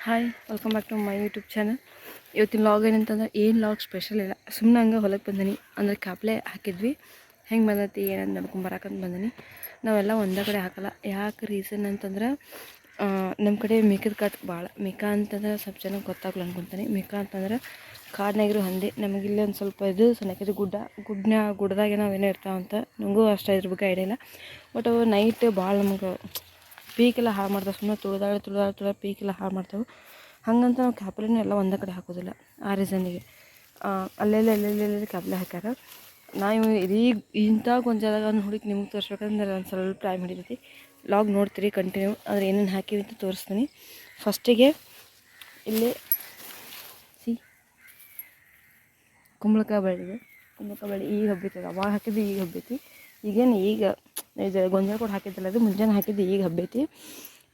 Hi welcome back to my YouTube channel. ಇವತ್ತಿನ vlog ಏನಂತಂದ್ರೆ ಏನು ಲಾಗ್ ಸ್ಪೆಷಲ್ ಇಲ್ಲ, ಸುಮ್ಮನೆ ಹಂಗೆ ಹೊಲಕ್ಕೆ ಬಂದೀನಿ. ಅಂದರೆ ಕಾಪ್ಲೆ ಹಾಕಿದ್ವಿ, ಹೆಂಗೆ ಬಂದೈತಿ ಏನಂತ ನೋಡ್ಕೊಂಬರಕಂತ ಬಂದೀನಿ. ನಾವೆಲ್ಲ ಒಂದೇ ಕಡೆ ಹಾಕಲ್ಲ. ಯಾಕೆ ರೀಸನ್ ಅಂತಂದ್ರೆ ನಮ್ಮ ಕಡೆ ಮಿಕ್ಕದ ಕಾತು ಭಾಳ. ಮಿಕ್ಕ ಅಂತಂದ್ರೆ ಸ್ವಲ್ಪ ಜನ ಗೊತ್ತಾಗಲ್ಲ ಅನ್ಕೊತಾನೆ. ಮಿಕ್ಕ ಅಂತಂದ್ರೆ ಕಾಡಿನಾಗಿರೋ ಹಂದಿ. ನಮಗಿಲ್ಲಿ ಒಂದು ಸ್ವಲ್ಪ ಇದು ಸಣ್ಣಕ್ಕಿದು ಗುಡ್ಡದಾಗೆ ನಾವೇನೋ ಇರ್ತಾವಂತ. ನನಗೂ ಅಷ್ಟು ಇದ್ರ ಬಗ್ಗೆ ಐಡಿಯಾ ಇಲ್ಲ. ಬಟ್ ಅವು ನೈಟ್ ಭಾಳ ನಮ್ಗೆ ಪೀಕೆಲ್ಲ ಹಾಳು ಮಾಡ್ತಾವೆ. ಸುಮ್ಮನೆ ತುಳಿದಾಡಿ ಪೀಕೆಲ್ಲ ಹಾಳು ಮಾಡ್ತಾವೆ. ಹಾಗಂತ ನಾವು ಕ್ಯಾಪ್ಲೆನೂ ಎಲ್ಲ ಒಂದೇ ಕಡೆ ಹಾಕೋದಿಲ್ಲ. ಆ ರೀಸನ್ನಿಗೆ ಅಲ್ಲೆಲ್ಲಿ ಕ್ಯಾಪ್ಲೆ ಹಾಕ್ಯಾರ. ನಾವು ಇದೀಗ ಇಂಥ ಗೊಂಜಾದಾಗ ಹುಡುಕಿ ನಿಮ್ಗೆ ತೋರಿಸ್ಬೇಕಂದ್ರೆ ಒಂದು ಸ್ವಲ್ಪ ಟೈಮ್ ಹಿಡಿತೈತಿ. ಲಾಗ್ ನೋಡ್ತೀರಿ ಕಂಟಿನ್ಯೂ. ಆದರೆ ಏನೇನು ಹಾಕಿವಿ ಅಂತ ತೋರಿಸ್ತೀನಿ. ಫಸ್ಟಿಗೆ ಇಲ್ಲಿ ಕುಂಬಳಕಾಯಿ ಬಳ್ಳಿದೆ. ಕುಂಬಳಕಾಯಿ ಬಳ್ಳಿ ಈಗ ಹಬ್ಬೈತದ. ಅವಾಗ ಹಾಕಿದ್ದು ಈಗ ಹಬ್ಬೈತಿ. ಈಗ ಇದು ಗೊಂಜಾಳ ಕೂಡ ಹಾಕಿದ್ದಿಲ್ಲ, ಅದು ಮುಂಜಾನೆ ಹಾಕಿದ್ದು ಈಗ ಹಬ್ಬೈತಿ.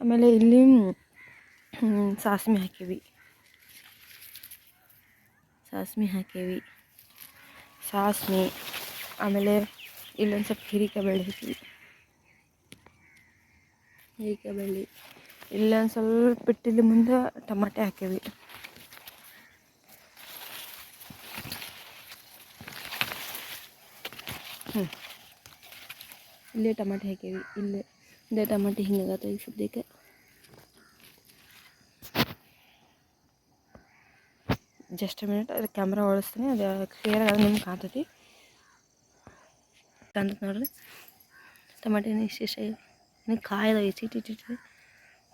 ಆಮೇಲೆ ಇಲ್ಲಿ ಸಾಸ್ಮಿ ಹಾಕೀವಿ. ಆಮೇಲೆ ಇಲ್ಲೊಂದು ಸ್ವಲ್ಪ ಹೀರೆಕಾಯಿ ಬಳ್ಳಿ ಹಾಕಿವಿ. ಇಲ್ಲೊಂದು ಸ್ವಲ್ಪ ಬಿಟ್ಟಿಲ್ಲಿ ಮುಂದೆ ಟಮಾಟೆ ಹಾಕೀವಿ. ಇಲ್ಲೇ ಟಮಾಟೆ ಹಾಕೀವಿ. ಇಲ್ಲೇ ಟಮಾಟೆ ಹಿಂಗಾಗತ್ತೆ ಈಗ ಸದ್ಯಕ್ಕೆ. ಜಸ್ಟ್ ಮಿನಿಟ್ ಅದು ಕ್ಯಾಮ್ರಾ ಓಡಿಸ್ತೀನಿ, ಅದು ಕ್ಲಿಯರಾಗಿ ನಿಮ್ಗೆ ಕಾಣ್ತೈತಿ ನೋಡ್ರಿ. ಟಮಾಟೆನ ಇಷ್ಟ ಇನ್ನು ಕಾಯ್ದ ಇಟ್ಟಿಟ್ಟು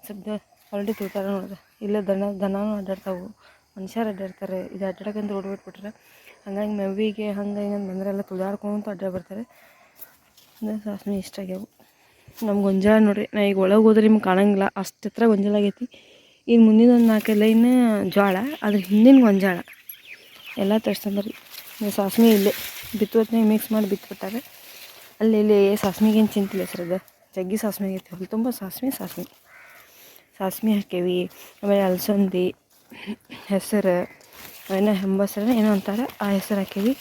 ಸ್ವಲ್ಪ ಆಲ್ರೆಡಿ ತುಳ್ತಾರೆ ನೋಡ್ರಿ. ಇಲ್ಲೇ ದನನೂ ಅಡ್ಡಾಡ್ತಾವೆ, ಮನುಷ್ಯರು ಅಡ್ಡಾಡ್ತಾರೆ. ಇದು ಅಡ್ಡಾಡಕ್ಕಂತ ರೋಡ್ ಬಿಟ್ಬಿಟ್ರೆ ಹಂಗಾಗಿ ಮೆವಿಗೆ ಹಂಗೆ ಹಿಂಗೆ ಬಂದರೆ ಎಲ್ಲ ತುಳಿದಾಡ್ಕೊಂತ ಅಡ್ಡಾಡಿ ಬರ್ತಾರೆ. ಅಂದರೆ ಸಾಸ್ಮಿ ಇಷ್ಟ ಆಗ್ಯಾವು. ನಮ್ಗೆ ಗೊಂಜಾಳ ನೋಡ್ರಿ, ನಾ ಈಗ ಒಳಗೆ ಹೋದ್ರೆ ನಿಮ್ಗೆ ಕಾಣಂಗಿಲ್ಲ, ಅಷ್ಟು ಹತ್ರ ಗೊಂಜಾಳ ಆಗೈತಿ. ಈಗ ಮುಂದಿನ ಒಂದು 4 ಲೈನ್ ಜೋಳ, ಅದ್ರ ಹಿಂದಿನ ಗೊಂಜಾಳ ಎಲ್ಲ ತರ್ಸ್ಕೊಂಡ್ರಿ. ಸಾಸ್ಮಿ ಇಲ್ಲೇ ಬಿತ್ತುವತ್ನಾಗ ಮಿಕ್ಸ್ ಮಾಡಿ ಬಿತ್ಬಿಟ್ಟಾರೆ. ಇಲ್ಲಿ ಸಾಸ್ಮಿಗೇನು ಚಿಂತಿಲ್ಲ ಸರದ, ಜಗ್ಗಿ ಸಾಸ್ಮಿ ಆಗೈತಿ. ಹೊಲ ತುಂಬ ಸಾಸ್ಮಿ ಹಾಕೇವಿ. ಆಮೇಲೆ ಅಲಸಂದಿ, ಹೆಸರು, ಏನೋ ಹೆಂಬಸರ ಏನೋ ಅಂತಾರೆ, ಆ ಹೆಸರು ಹಾಕೀವಿ.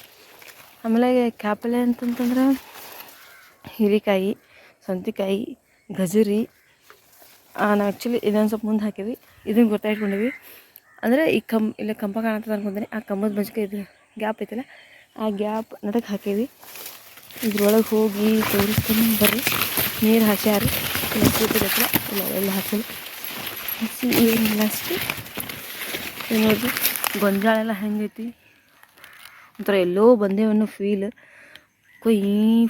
ಆಮೇಲೆ ಕ್ಯಾಪಲೆ ಅಂತಂತಂದ್ರೆ ಹೀರೆಕಾಯಿ, ಸೌತೆಕಾಯಿ, ಗಜರಿ. ನಾವು ಆ್ಯಕ್ಚುಲಿ ಇದೊಂದು ಸ್ವಲ್ಪ ಮುಂದೆ ಹಾಕೀವಿ. ಇದನ್ನು ಗೊತ್ತಾಯಿಟ್ಕೊಂಡಿವಿ. ಅಂದರೆ ಈ ಇಲ್ಲ ಕಂಬ ಕಾಣತ್ತದ ಅನ್ಕೊಂತೀನಿ. ಆ ಕಂಬದ ಬಜ್ಗೆ ಇದು ಗ್ಯಾಪ್ ಐತಲ್ಲ, ಆ ಗ್ಯಾಪ್ ನಡಕ್ಕೆ ಹಾಕೀವಿ. ಇದ್ರೊಳಗೆ ಹೋಗಿ ತೋರಿಸ್ತೀನಿ ಬರ್ರಿ. ನೀರು ಹಾಕ್ಯಾರು, ಇಲ್ಲ ಎಲ್ಲ ಹಾಕಿ ಏನಿಲ್ಲ ಅಷ್ಟು. ನೋಡಿರಿ ಗೊಂಜಾಳ ಎಲ್ಲ ಹೆಂಗೈತಿ, ಒಂಥರ ಎಲ್ಲೋ ಬಂದೇವನ್ನೋ ಫೀಲ್.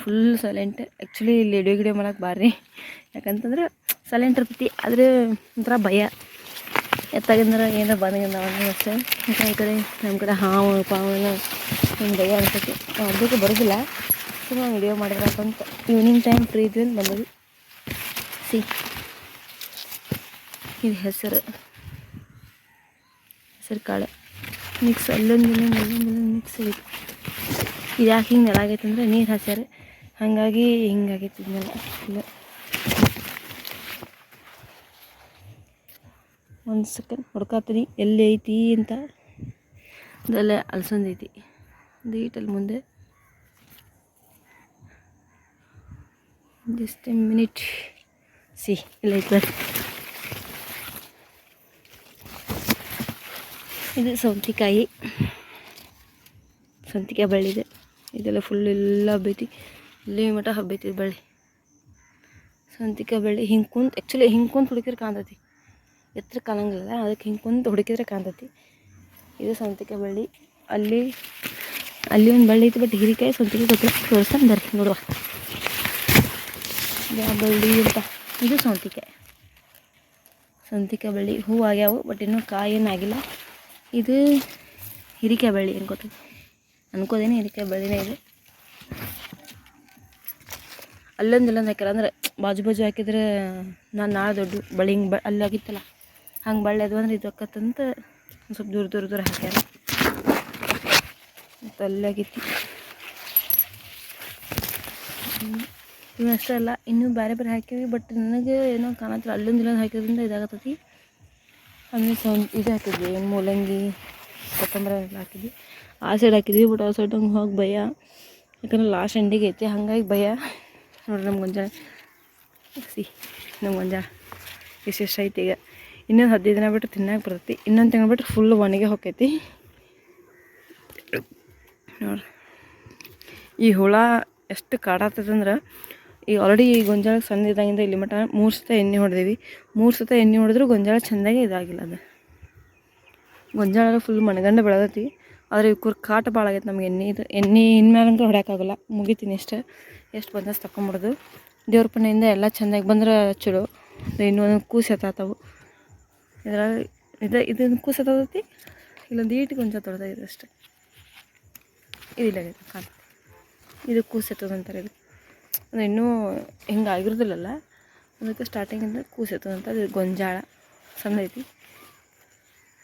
Full silent. ಆ್ಯಕ್ಚುಲಿ ಇಲ್ಲಿ ವಿಡಿಯೋ ಮಾಡೋಕೆ ಬಾರಿ, ಯಾಕಂತಂದ್ರೆ ಸೈಲೆಂಟ್ ಇರ್ತೈತಿ. ಆದರೆ ಒಂಥರ ಭಯ, ಎತ್ತಾಗಿಂದ್ರೆ ಏನೋ ಬಂದಂಗೆ ಅಷ್ಟೇ. ಈ ಕಡೆ ನಮ್ಮ ಕಡೆ ಹಾವು ಪಾವೆಲ್ಲ ಹಿಂಗೆ ಭಯ ಅನ್ಸೈತಿ. ಅದಕ್ಕೆ ಬರೋದಿಲ್ಲ, ಸುಮ್ಮನೆ ವಿಡಿಯೋ ಮಾಡಿದ್ರಕ್ಕಂತ ಈವ್ನಿಂಗ್ ಟೈಮ್ ಫ್ರೀ ಇದ್ವಿ ಅಂತ ಬಂದವಿ. ಇದು ಹೆಸರು ಕಾಳು ಮಿಕ್ಸ್, ಅಲ್ಲೊಂದು ಮಿಕ್ಸ್ ಆಗೈತಿ. ಇದು ಯಾಕೆ ಹಿಂಗೆ ನೆಲಾಗೈತೆ ಅಂದರೆ ನೀರು ಹಾಸ್ಯಾರ, ಹಾಗಾಗಿ ಹಿಂಗಾಗೈತಿ. ಇದನ್ನೆಲ್ಲ ಇಲ್ಲ ಒಂದು ಸೆಕೆಂಡ್ ಹುಡ್ಕಾತೀನಿ ಎಲ್ಲಿ ಐತಿ ಅಂತ. ಇದೆಲ್ಲ ಅಲಸಂದಿ ಐತಿ, ದೀಟಲ್ಲಿ ಮುಂದೆ. Just A minute. ಇಲ್ಲ ಐತೆ. ಇದು ಸೌತೆಕಾಯಿ ಬಳ್ಳಿ ಇದೆ. ಇದೆಲ್ಲ ಫುಲ್ ಎಲ್ಲ ಹಬ್ಬೈತಿ, ಇಲ್ಲಿ ಮಠ ಹಬ್ಬೈತಿ ಬಳ್ಳಿ. ಸೌತೆಕಾಯಿ ಬಳ್ಳಿ ಹಿಂಗೆ ಕುಂತು, ಆ್ಯಕ್ಚುಲಿ ಹಿಂಗೆ ಕುಂತು ಹುಡುಕಿದ್ರೆ ಕಾಣ್ತೈತಿ, ಎತ್ತರ ಕಾಣಂಗಿಲ್ಲ. ಅದಕ್ಕೆ ಹಿಂಗೆ ಕುಂತು ಹುಡುಕಿದ್ರೆ ಕಾಣ್ತೈತಿ. ಇದು ಸೌತೆಕಾಯಿ ಬಳ್ಳಿ. ಅಲ್ಲಿ ಒಂದು ಬಳ್ಳಿ ಐತಿ, ಬಟ್ ಹೀರೆಕಾಯಿ ಸೌತೆಕಾಯಿ ಗೊತ್ತಿಲ್ಲ. ತೋರಿಸ್ತಾನೆ ಬರ್ರಿ ನೋಡುವ ಯಾವ ಬಳ್ಳಿ ಅಂತ. ಇದು ಸೌತೆಕಾಯಿ ಬಳ್ಳಿ. ಹೂ ಆಗ್ಯಾವು, ಬಟ್ ಇನ್ನೂ ಕಾಯಿ ಏನಾಗಿಲ್ಲ. ಇದು ಹೀರೆಕಾಯಿ ಬಳ್ಳಿ ಅನ್ಕೋದೇನೆ ಹೀರೆಕಾಯಿ ಬಳ್ಳಿನೇ ಇದೆ. ಇಲ್ಲೊಂದು ಹಾಕ್ಯಾರ, ಅಂದರೆ ಬಾಜು ಹಾಕಿದ್ರೆ ನಾನು ನಾಳೆ ದೊಡ್ಡ ಬಳ್ಳಿ ಹಿಂಗೆ ಅಲ್ಲಿ ಆಗಿತ್ತಲ್ಲ ಹಂಗೆ ಬಳ್ಳಿ ಅದು ಅಂದ್ರೆ ಇದು ಅಕ್ಕತ್ತಂತ ಸ್ವಲ್ಪ ದೂರ ಹಾಕ್ಯಾರ. ಮತ್ತು ಅಲ್ಲಾಗಿತ್ತು. ಇವು ಅಷ್ಟೇ ಅಲ್ಲ, ಇನ್ನೂ ಬೇರೆ ಹಾಕೀವಿ. ಬಟ್ ನನಗೆ ಏನೋ ಕಾಣತ್ತಿಲ್ಲ, ಇಲ್ಲೊಂದು ಹಾಕಿದ್ರಿಂದ ಇದಾಗತ್ತೈತಿ. ಆಮೇಲೆ ಇದು ಹಾಕಿದ್ವಿ, ಮೂಲಂಗಿ, ಕೊತ್ತಂಬರಿ ಎಲ್ಲ ಹಾಕಿದ್ವಿ. ಆ ಸೈಡ್ ಹಾಕಿದ್ವಿ, ಬಟ್ ಆ ಸೈಡ್ ಹಂಗೆ ಹೋಗಿ ಭಯ, ಯಾಕಂದ್ರೆ ಲಾಸ್ಟ್ ಎಂಡಿಗೆ ಐತಿ, ಹಾಗಾಗಿ ಭಯ. ನೋಡ್ರಿ ನಮ್ಮ ಗೊಂಜಾಳ ಎಷ್ಟೆಷ್ಟು ಐತಿ. ಈಗ ಇನ್ನೊಂದು 15 ದಿನ ಬಿಟ್ಟು ತಿನ್ನಕ್ಕೆ ಬರ್ತೈತಿ. ಇನ್ನೊಂದು ತಿಂಗಳು ಬಿಟ್ಟು ಫುಲ್ ಒಣಗಿ ಹೋಕೈತಿ ನೋಡ್ರಿ. ಈ ಹುಳ ಎಷ್ಟು ಕಾಡಾತದಂದ್ರೆ ಈಗ ಆಲ್ರೆಡಿ ಈ ಗೊಂಜಾಳ ಸಣ್ಣ ಇದ್ದಾಗಿಂದ ಇಲ್ಲಿ ಮಟ್ಟ 3 ಸತ ಎಣ್ಣೆ ಹೊಡೆದೀವಿ. 3 ಸತ ಎಣ್ಣೆ ಹೊಡೆದ್ರೂ ಗೊಂಜಾಳ ಚೆಂದಾಗಿ ಇದಾಗಿಲ್ಲ. ಅದು ಗೊಂಜಾಳ ಫುಲ್ ಮಣಗಂಡು ಬೆಳೆದೈತಿ. ಆದರೆ ಇವ್ರ ಕಾಟ ಭಾಳ ಆಗೈತೆ ನಮ್ಗೆ. ಎಣ್ಣೆ ಇನ್ಮೇಲಂತೂ ಹೊಡ್ಯೋಕ್ಕಾಗಲ್ಲ. ಮುಗಿತೀನಿ ಇಷ್ಟೇ. ಎಷ್ಟು ಬಂದಷ್ಟು ತಗೊಂಬಿಡೋದು. ದೇವ್ರ ಪುಣ್ಯದಿಂದ ಎಲ್ಲ ಚೆಂದಾಗಿ ಬಂದ್ರೆ ಚಲೋ. ಇನ್ನೂ ಒಂದು ಕೂಸು ಎತ್ತಾತವು ಇದ್ರಾಗ. ಇದನ್ನು ಕೂಸು ಎತ್ತೈತಿ. ಇಲ್ಲೊಂದು ಈಟಿಗೆ ಗೊಂಜಾಳ ತೊಳೆದಾಗಿದೆ ಅಷ್ಟೇ. ಇದಿಲ್ಲ ಕಾಣ್ತೈತಿ. ಇದು ಕೂಸು ಎತ್ತೋದಂತಾರೆ. ಇದು ಅಂದರೆ ಇನ್ನೂ ಹಿಂಗೆ ಆಗಿರೋದಿಲ್ಲಲ್ಲ, ಅದಕ್ಕೆ ಸ್ಟಾರ್ಟಿಂಗಿಂದ ಕೂಸು ಎತ್ತೋದಂತ. ಅದು ಗೊಂಜಾಳ ಸಣ್ಣ ಐತಿ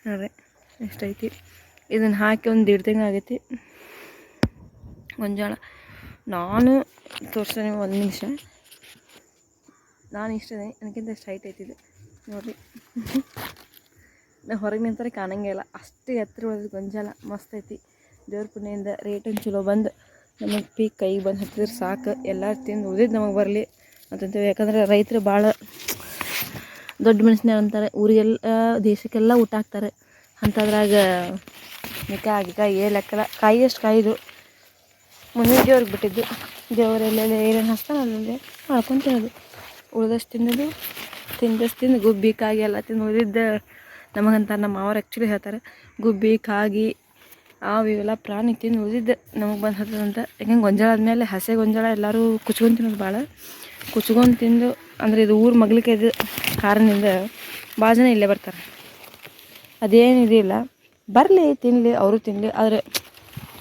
ನೋಡ್ರಿ ಎಷ್ಟೈತಿ. ಇದನ್ನು ಹಾಕಿ ಒಂದು 1.5 ತಿಂಗಳು ಆಗೈತಿ ಗೊಂಜಾಳ. ನಾನು ತೋರಿಸ್ತೀನಿ ಒಂದು ನಿಮಿಷ. ನಾನು ಇಷ್ಟೇ, ನನಗಿಂತ ಎಷ್ಟು ಹೈಟ್ ಐತಿದ್ದು ನೋಡಿರಿ. ನಾವು ಹೊರಗೆ ನಿಂತಾರೆ ಕಾಣಂಗೆ ಇಲ್ಲ, ಅಷ್ಟು ಎತ್ತರ ಉಳಿದ ಗೊಂಜಾಳ ಮಸ್ತ್ ಐತಿ. ದೇವ್ರ ಪುಣ್ಯದಿಂದ ರೇಟನ್ನು ಚಲೋ ಬಂದು ನಮಗೆ ಪೀಕ್ ಕೈಗೆ ಬಂದು ಹತ್ತಿದ್ರೆ ಸಾಕು. ಎಲ್ಲರೂ ತಿಂದು ಉಳಿದಿದ್ದು ನಮಗೆ ಬರಲಿ ಅಂತಂತೇವೆ. ಯಾಕಂದರೆ ರೈತರು ಭಾಳ ದೊಡ್ಡ ಮನುಷ್ಯನ ಅಂತಾರೆ. ಊರಿಗೆಲ್ಲ ದೇಶಕ್ಕೆಲ್ಲ ಊಟ ಹಾಕ್ತಾರೆ. ಅಂಥದ್ರಾಗ ಕಾಯಿ ಲೆಕ್ಕಲ್ಲ. ಕಾಯಿ ಎಷ್ಟು ಕಾಯಿದು ಮುಂದಿನ ದೇವ್ರಿಗೆ ಬಿಟ್ಟಿದ್ದು. ದೇವರೆಲ್ಲೆಲ್ಲ ಏನೇನು ಹಾಕ್ತಾನೆ ಅಲ್ಲೇ ಮಾಡ್ಕೊಂಡು ತಿನ್ನೋದು. ಉಳ್ದಷ್ಟು ತಿನ್ನೋದು, ತಿಂದಷ್ಟು ತಿಂದು ಗುಬ್ಬಿ ಕಾಗಿ ಎಲ್ಲ ತಿಂದು ಉಳಿದಿದ್ದು ನಮಗಂತಾರೆ. ನಮ್ಮ ಮಾವರು ಆ್ಯಕ್ಚುಲಿ ಹೇಳ್ತಾರೆ, ಗುಬ್ಬಿ ಕಾಗಿ ಇವೆಲ್ಲ ಪ್ರಾಣಿ ತಿಂದು ಉಳಿದಿದ್ದು ನಮಗೆ ಬಂದು ಹತ್ತದಂತ. ಯಾಕಂಗೆ ಗೊಂಜಾಳ ಆದಮೇಲೆ ಹಸೆ ಗೊಂಜಾಳ ಎಲ್ಲರೂ ಕುಚ್ಕೊಂಡು ತಿನ್ನೋದು ಭಾಳ. ಕುಚ್ಕೊಂಡು ತಿಂದು ಅಂದರೆ ಇದು ಊರು ಮಗ್ಲಿಕ್ಕೆ ಇದು ಕಾರಣದಿಂದ ಭಾಳ ಜನ ಇಲ್ಲೇ ಬರ್ತಾರೆ. ಅದೇನಿದಿಲ್ಲ, ಬರಲಿ ತಿನ್ನಲಿ, ಅವರು ತಿನ್ನಲಿ. ಆದರೆ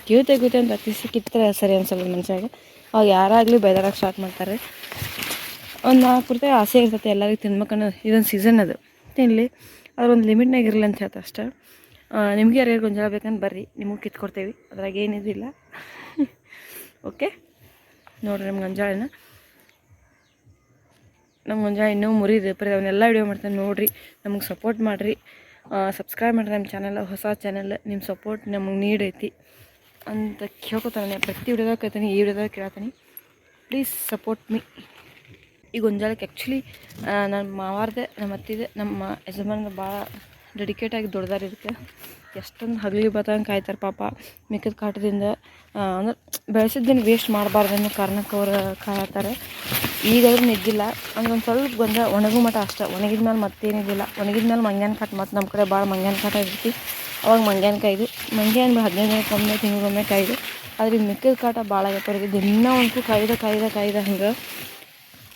ಗೀತೆ ಅಂತ ಅತಿಸಿ ಕಿತ್ತರೆ ಸರಿ ಅನ್ಸಲ್ಲ ಮನುಷ್ಯಾಗ. ಅವಾಗ ಯಾರಾಗಲಿ ಬೈದಾಡಕ್ಕೆ ಸ್ಟಾರ್ಟ್ ಮಾಡ್ತಾರೆ. ಒಂದು 4 ಪೂರ್ತಿ ಆಸೆ ಇರ್ತೈತೆ ಎಲ್ಲರಿಗೂ ತಿನ್ಬೇಕನ್ನೋ. ಇದೊಂದು ಸೀಸನ್ ಅದು, ತಿನ್ನಲಿ. ಅದ್ರೊಂದು ಲಿಮಿಟ್ನಾಗ ಇರಲಿ ಅಂತ ಹೇಳ್ತಾರೆ ಅಷ್ಟೇ. ನಿಮಗೆ ಯಾರ್ಯಾರು ಗೊಂಜಾಳ ಬೇಕಂತ ಬರ್ರಿ, ನಿಮಗೆ ಕಿತ್ಕೊಡ್ತೇವೆ. ಅದ್ರಾಗ ಏನಿದಿಲ್ಲ. ಓಕೆ ನೋಡಿರಿ ನಮ್ಮ ಗೊಂಜಾಳನ. ನಮ್ಮ ಗೊಂಜಾಳ ಇನ್ನೂ ಮುರಿದು ಅವನ್ನೆಲ್ಲ ವಿಡಿಯೋ ಮಾಡ್ತಾನೆ ನೋಡಿರಿ. ನಮಗೆ ಸಪೋರ್ಟ್ ಮಾಡಿರಿ, ಸಬ್ಸ್ಕ್ರೈಬ್ ಮಾಡಿರಿ ನಮ್ಮ ಚಾನಲ್. ಹೊಸ ಚಾನಲ್, ನಿಮ್ಮ ಸಪೋರ್ಟ್ ನಮಗೆ ನೀಡೈತಿ ಅಂತ ಕೇಳ್ಕೊತಾನೆ. ಪ್ರತಿ ವಿಡಿಯೋದಾಗ ಕೇಳ್ತೀನಿ, ಈ ವಿಡಿಯೋದಾಗ ಕೇಳ್ತೀನಿ. Please support me. ಈ ಗೊಂಜಾಳಕ್ಕೆ ಆ್ಯಕ್ಚುಲಿ ನನ್ನ ಮಾವಾರ್ದೆ, ನಮ್ಮ ಅತ್ತಿದೆ, ನಮ್ಮ ಯಜಮಾನ್ರು ಭಾಳ ಡೆಡಿಕೇಟಾಗಿ ದುಡ್ದಾರೆ ಇದಕ್ಕೆ. ಎಷ್ಟೊಂದು ಹಗಲಿ ಬತ್ತಂಗೆ ಕಾಯ್ತಾರೆ ಪಾಪ. ಮಿಕ್ಕದ ಕಾಟದಿಂದ ಅಂದ್ರೆ ಬೆಳೆಸಿದ್ದೇನೆ ವೇಸ್ಟ್ ಮಾಡಬಾರ್ದು ಅನ್ನೋ ಕಾರಣಕ್ಕೆ ಅವ್ರು ಕಾಯ್ತಾರೆ. ಈಗಾದ್ರೂ ನೆಗ್ಗಿಲ್ಲ. ಹಂಗೊಂದು ಸ್ವಲ್ಪ ಗೊಂಜಾಳ ಒಣಗು ಮಟ ಅಷ್ಟೇ. ಒಣಗಿದ ಮೇಲೆ ಮತ್ತೇನಿದಿಲ್ಲ. ಒಣಗಿದ ಮೇಲೆ ಮಂಗ್ಯಾನ ಕಾಟ. ಮತ್ತು ನಮ್ಮ ಕಡೆ ಭಾಳ ಮಂಗ್ಯಾನ ಕಾಟ ಇರ್ತೈತಿ. ಅವಾಗ ಮಂಗ್ಯಾನ ಕಾಯ್ದು 15 ದಿನಕ್ಕೊಮ್ಮೆ ತಿಂಗಳಿಗೊಮ್ಮೆ ಕಾಯ್ದು. ಆದರೆ ಮಿಕ್ಕದ ಕಾಟ ಭಾಳ ಆಗೈತೆ ಅವ್ರಿಗೆ. ದಿನ ಒಂದು ಕಾಯ್ದೆ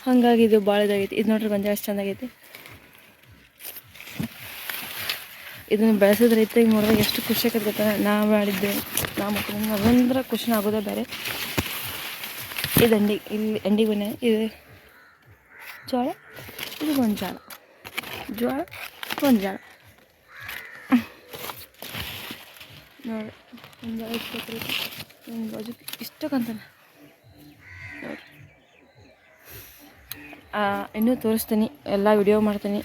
ಹಂಗಾಗಿ ಇದು ಭಾಳ ಇದಾಗೈತಿ. ಇದು ನೋಡ್ರಿ ಗೊಂಜಾಳ ಎಷ್ಟು ಚೆಂದಾಗೈತಿ. ಇದನ್ನು ಬೆಳೆಸಿದ ರೈತರಿಗೆ ನೋಡಿದಾಗ ಎಷ್ಟು ಖುಷಿ ಆಕೈತೆ ಗೊತ್ತಾ. ನಾ ಮಾಡಿದ್ದೆ, ನಾ ಮಕ್ಕಳನ್ನ ಅದಂದ್ರೆ ಖುಷಿನ ಆಗೋದೇ ಬೇರೆ. ಇದು ಇಲ್ಲಿ ಅಂಡಿ ಬನ್ನಿ. ಇದು ಜೋಳ, ಇದು ಗೊಂಜಾಳ. ಗೊಂಜಾಳ ನೋಡಿ. ಗೊಂಜಾಳ ಬಾಜು ಇಷ್ಟಕ್ಕಂತಾನೆ ನೋಡಿ. ಇನ್ನೂ ತೋರಿಸ್ತೀನಿ, ಎಲ್ಲ ವಿಡಿಯೋ ಮಾಡ್ತೀನಿ.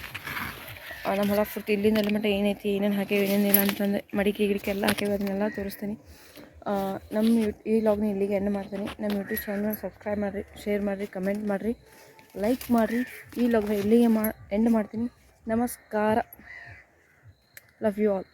ನಮ್ಮ ಹೊಲ ಫುಟ್ ಇಲ್ಲಿಂದ ಅಲ್ಲಿ ಮಟ್ಟ ಏನೈತಿ, ಏನೇನು ಹಾಕೇವಿ, ಏನೇನಿಲ್ಲ ಅಂತಂದು ಮಡಿಕೆ ಗಿಡಿಕೆ ಎಲ್ಲ ಹಾಕೇವಿ. ಅದನ್ನೆಲ್ಲ ತೋರಿಸ್ತೀನಿ. ನಮ್ಮ ಈ ವ್ಲಾಗ್ನ ಇಲ್ಲಿಗೆ ಎಂಡ್ ಮಾಡ್ತೀನಿ. ನಮ್ಮ ಯೂಟ್ಯೂಬ್ ಚಾನಲ್ ಸಬ್ಸ್ಕ್ರೈಬ್ ಮಾಡಿರಿ, ಶೇರ್ ಮಾಡಿರಿ, ಕಮೆಂಟ್ ಮಾಡಿರಿ, ಲೈಕ್ ಮಾಡಿರಿ. ಈ ವ್ಲಾಗ್ನ ಇಲ್ಲಿಗೆ ಎಂಡ್ ಮಾಡ್ತೀನಿ. ನಮಸ್ಕಾರ. Love you all.